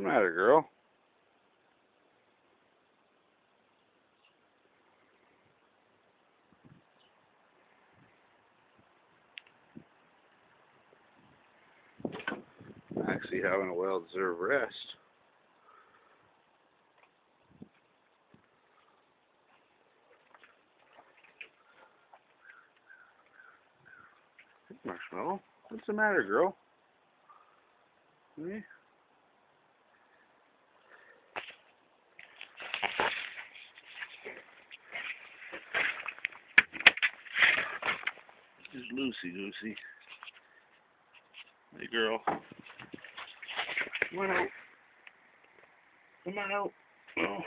the matter, girl? Actually having a well-deserved rest. Marshmallow, what's the matter, girl? Eh? Just loosey-goosey. Hey, girl. Come on out. Come on out. Oh.